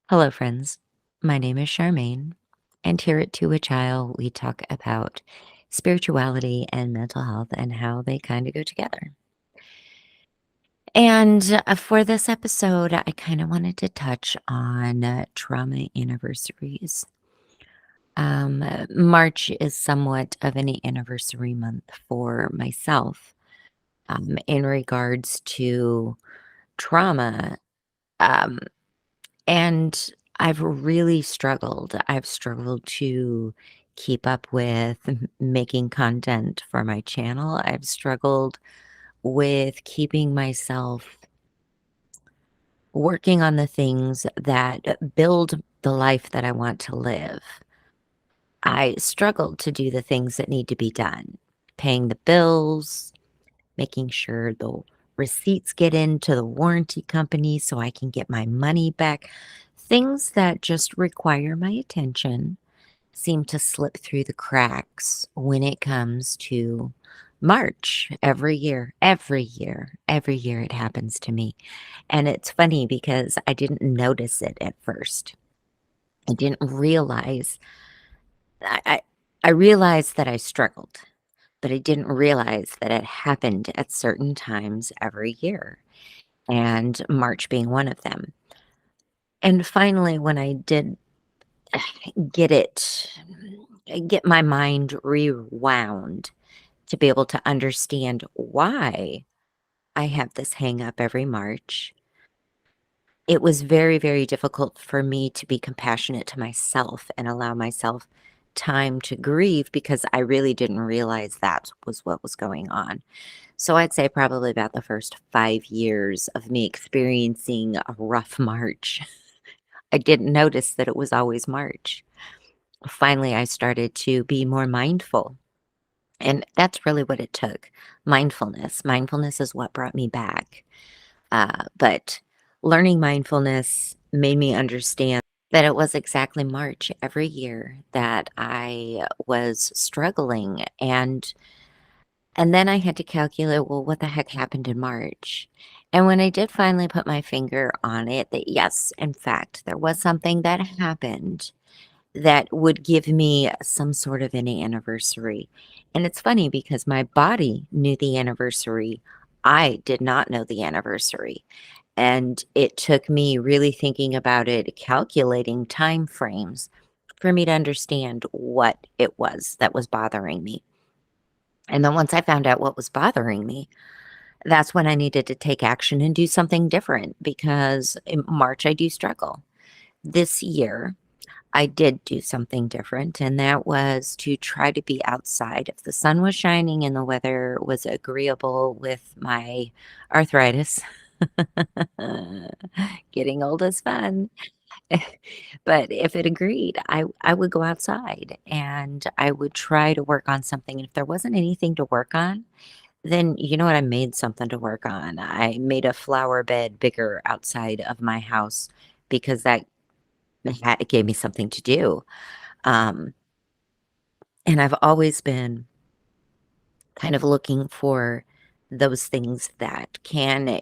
Hello, friends. My name is Charmaine, and here at To a Child, we talk about spirituality and mental health and how they kind of go together. And for this episode, I kind of wanted to touch on trauma anniversaries. March is somewhat of an anniversary month for myself in regards to trauma. Um, And I've really struggled. I've struggled to keep up with making content for my channel. I've struggled with keeping myself working on the things that build the life that I want to live. I struggled to do the things that need to be done, paying the bills, making sure the receipts get into the warranty company so I can get my money back. Things that just require my attention seem to slip through the cracks when it comes to March every year it happens to me. And it's funny because I didn't notice it at first. I didn't realize I, I, I realized that I struggled, but I didn't realize that it happened at certain times every year, and March being one of them. And finally, when I did get it, get my mind rewound to be able to understand why I have this hang up every March, it was very, very difficult for me to be compassionate to myself and allow myself time to grieve because I really didn't realize that was what was going on. So I'd say probably about the first 5 years of me experiencing a rough March, I didn't notice that it was always March. Finally, I started to be more mindful. And that's really what it took. Mindfulness. Mindfulness is what brought me back. But learning mindfulness made me understand that it was exactly March every year that I was struggling. And then I had to calculate, well, what the heck happened in March? And when I did finally put my finger on it, that yes, in fact, there was something that happened that would give me some sort of an anniversary. And it's funny because my body knew the anniversary. I did not know the anniversary. And it took me really thinking about it, calculating time frames for me to understand what it was that was bothering me. And then once I found out what was bothering me, that's when I needed to take action and do something different because in March I do struggle. This year, I did do something different, and that was to try to be outside. If the sun was shining and the weather was agreeable with my arthritis, getting old is fun. But if it agreed, I would go outside and I would try to work on something. And if there wasn't anything to work on, then you know what? I made something to work on. I made a flower bed bigger outside of my house because it gave me something to do. Um, and I've always been kind of looking for those things that can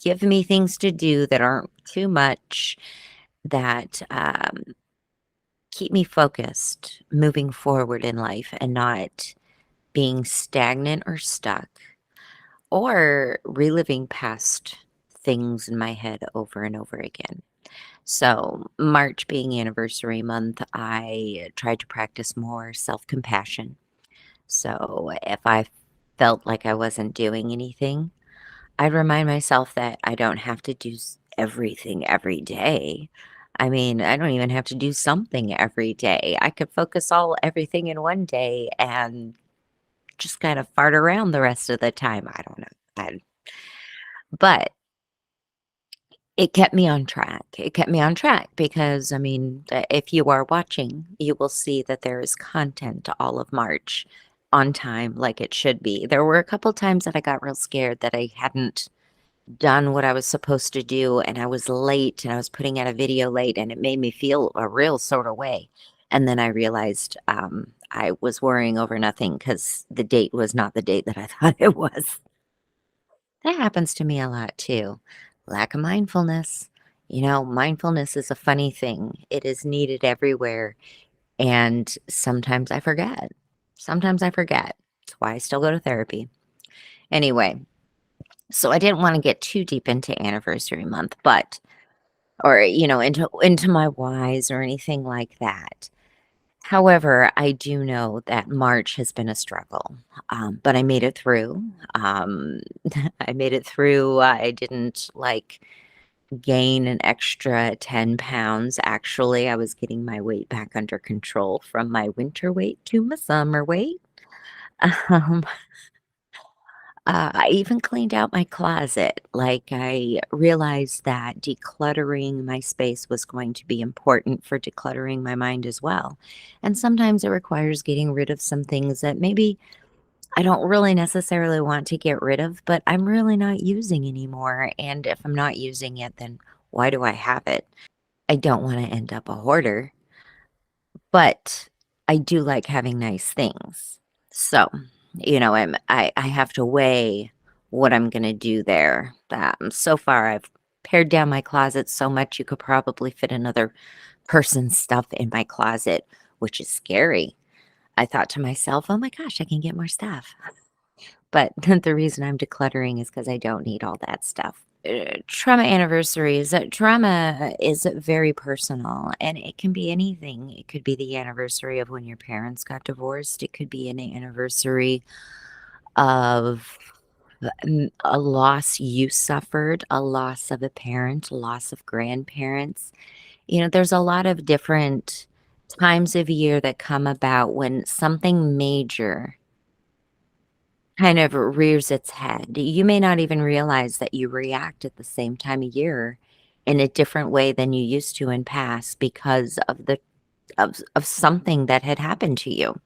give me things to do that aren't too much, that keep me focused moving forward in life and not being stagnant or stuck or reliving past things in my head over and over again. So, March being anniversary month, I tried to practice more self compassion. So, if I felt like I wasn't doing anything, I'd remind myself that I don't have to do everything every day. I mean, I don't even have to do something every day. I could focus everything in one day and just kind of fart around the rest of the time. I don't know. But it kept me on track. It kept me on track because, I mean, if you are watching, you will see that there is content all of March on time like it should be. There were a couple times that I got real scared that I hadn't done what I was supposed to do and I was late and I was putting out a video late and it made me feel a real sort of way. And then I realized I was worrying over nothing because the date was not the date that I thought it was. That happens to me a lot too. Lack of mindfulness. Mindfulness is a funny thing. It is needed everywhere, and sometimes I forget. Sometimes I forget. That's why I still go to therapy. Anyway, so I didn't wanna get too deep into anniversary month, but or, into my whys or anything like that. However, I do know that March has been a struggle, but I made it through. Um, I made it through. I didn't gain an extra 10 pounds. Actually, I was getting my weight back under control from my winter weight to my summer weight. Um, I even cleaned out my closet. I realized that decluttering my space was going to be important for decluttering my mind as well. And sometimes it requires getting rid of some things that maybe I don't really necessarily want to get rid of, but I'm really not using anymore. And if I'm not using it, then why do I have it? I don't want to end up a hoarder, but I do like having nice things. So, I have to weigh what I'm gonna do there. So far I've pared down my closet so much you could probably fit another person's stuff in my closet, which is scary. I thought to myself, "Oh my gosh, I can get more stuff." But the reason I'm decluttering is because I don't need all that stuff. Trauma anniversaries. Trauma is very personal and it can be anything. It could be the anniversary of when your parents got divorced, it could be an anniversary of a loss you suffered, a loss of a parent, a loss of grandparents. There's a lot of different times of year that come about when something major kind of rears its head. You may not even realize that you react at the same time of year in a different way than you used to in past because of something that had happened to you.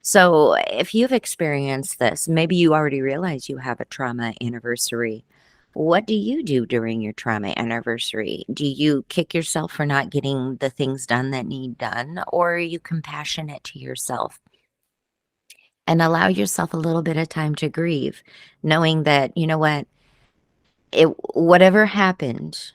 So, if you've experienced this, maybe you already realize you have a trauma anniversary. What do you do during your trauma anniversary? Do you kick yourself for not getting the things done that need done, or are you compassionate to yourself and allow yourself a little bit of time to grieve, knowing that, you know what, whatever happened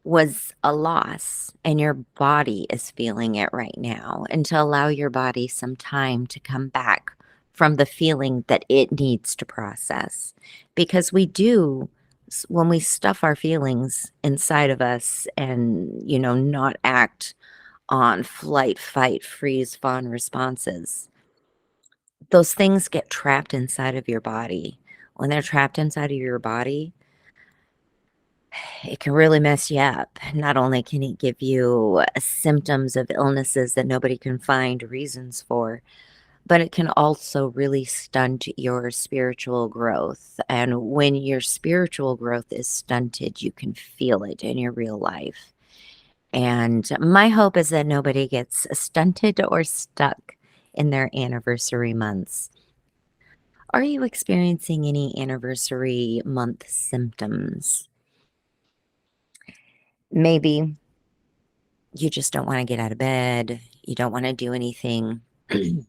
was a loss and your body is feeling it right now, and to allow your body some time to come back from the feeling that it needs to process. Because we do, when we stuff our feelings inside of us and, not act on flight, fight, freeze, fawn responses, those things get trapped inside of your body. When they're trapped inside of your body, it can really mess you up. Not only can it give you symptoms of illnesses that nobody can find reasons for, but it can also really stunt your spiritual growth. And when your spiritual growth is stunted, you can feel it in your real life. And my hope is that nobody gets stunted or stuck in their anniversary months. Are you experiencing any anniversary month symptoms? Maybe you just don't want to get out of bed. You don't want to do anything. The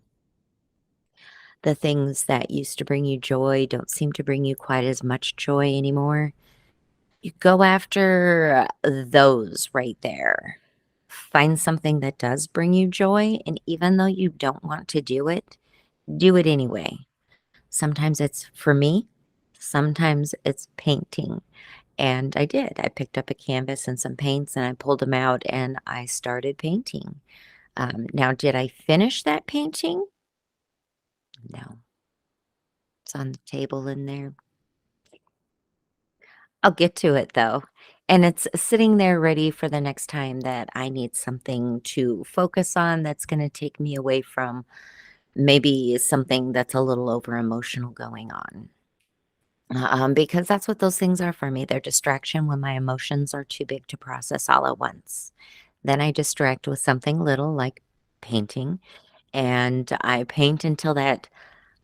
things that used to bring you joy don't seem to bring you quite as much joy anymore. You go after those right there. Find something that does bring you joy. And even though you don't want to do it anyway. Sometimes it's for me, sometimes it's painting. And I did. I picked up a canvas and some paints and I pulled them out and I started painting. Now, did I finish that painting? No, it's on the table in there. I'll get to it though. And it's sitting there ready for the next time that I need something to focus on that's going to take me away from maybe something that's a little over emotional going on. Because that's what those things are for me. They're distraction when my emotions are too big to process all at once. Then I distract with something little like painting, and I paint until that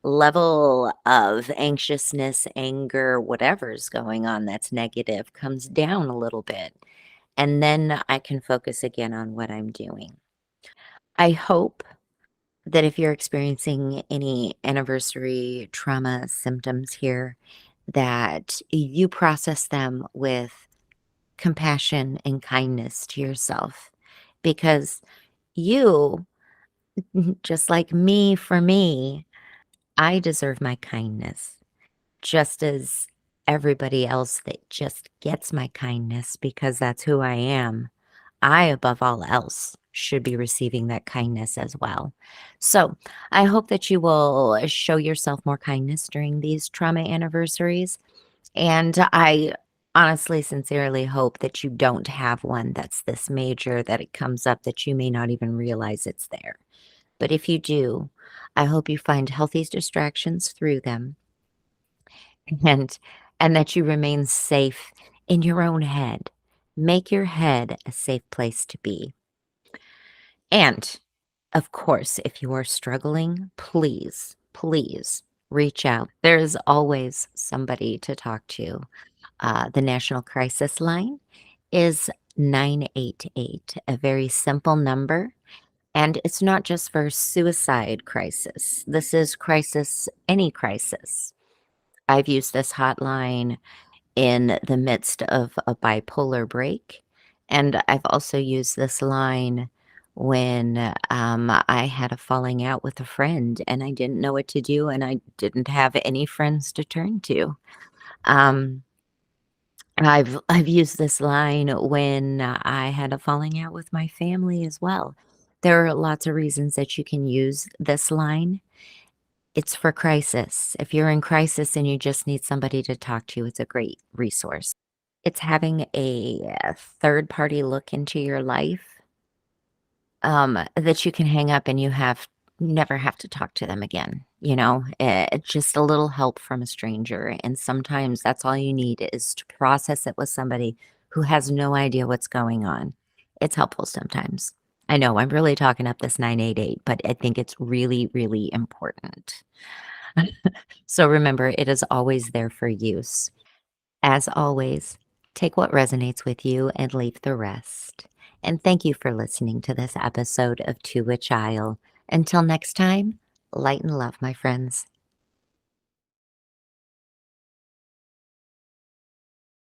level of anxiousness, anger, whatever's going on that's negative comes down a little bit. And then I can focus again on what I'm doing. I hope that if you're experiencing any anniversary trauma symptoms here, that you process them with compassion and kindness to yourself because you, just like me for me, I deserve my kindness just as everybody else that just gets my kindness because that's who I am. I, above all else, should be receiving that kindness as well. So I hope that you will show yourself more kindness during these trauma anniversaries. And I honestly, sincerely hope that you don't have one that's this major, that it comes up that you may not even realize it's there. But if you do, I hope you find healthy distractions through them and that you remain safe in your own head. Make your head a safe place to be. And of course, if you are struggling, please, please reach out. There is always somebody to talk to. The National Crisis Line is 988, a very simple number. And it's not just for suicide crisis. This is crisis, any crisis. I've used this hotline in the midst of a bipolar break. And I've also used this line when I had a falling out with a friend and I didn't know what to do and I didn't have any friends to turn to. Um, I've used this line when I had a falling out with my family as well. There are lots of reasons that you can use this line. It's for crisis. If you're in crisis and you just need somebody to talk to, it's a great resource. It's having a third party look into your life, that you can hang up and never have to talk to them again, It's just a little help from a stranger, and sometimes that's all you need is to process it with somebody who has no idea what's going on. It's helpful sometimes. I know I'm really talking up this 988, but I think it's really, really important. So remember, it is always there for use. As always, take what resonates with you and leave the rest. And thank you for listening to this episode of To a Child. Until next time, light and love, my friends.